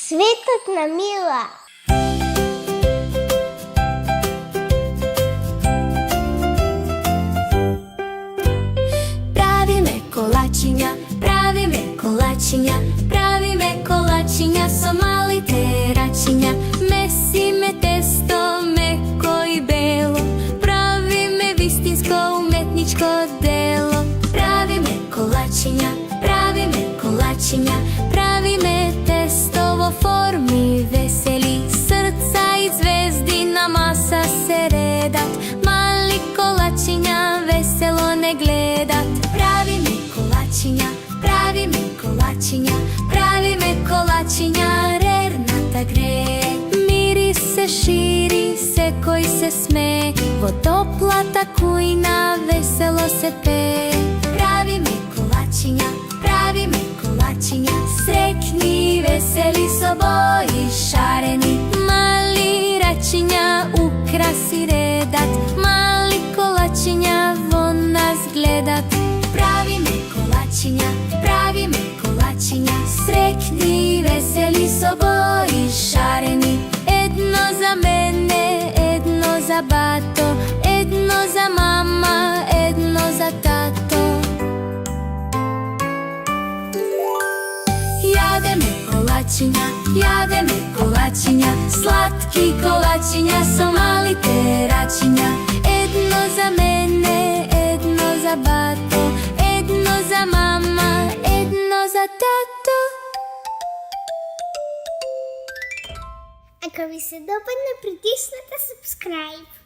Светот на Мила. Правиме колачиња, правиме колачиња, правиме колачиња со малите рачиња. Месиме тесто меко и бело, правиме вистинско уметничко дело. Правиме колачиња, правиме колачиња, правиме тесто во форми весели, срца и звезди на маса се редат. Мали колачиња весело не гледат. Правиме колачиња, правиме колачиња, правиме колачиња, рерната грее. Мирис се шири, секој се смее, во топлата кујна весело се пее. Правиме колачиња, правиме колачиња, среќни, весели со бои шарени. Мали рачиња украси редат, мали колачиња во нас гледат. Правиме колачиња, правиме колачиња, среќни, весели со бои шарени. Едно за мене, едно за бато, едно за мама, едно за тато. Јадеме колачиња, јадеме колачиња, сладки колачиња со малите рачиња. Едно за мене, едно за бато, едно за мама, едно за тато. Ако ви се допадне, притиснете subscribe.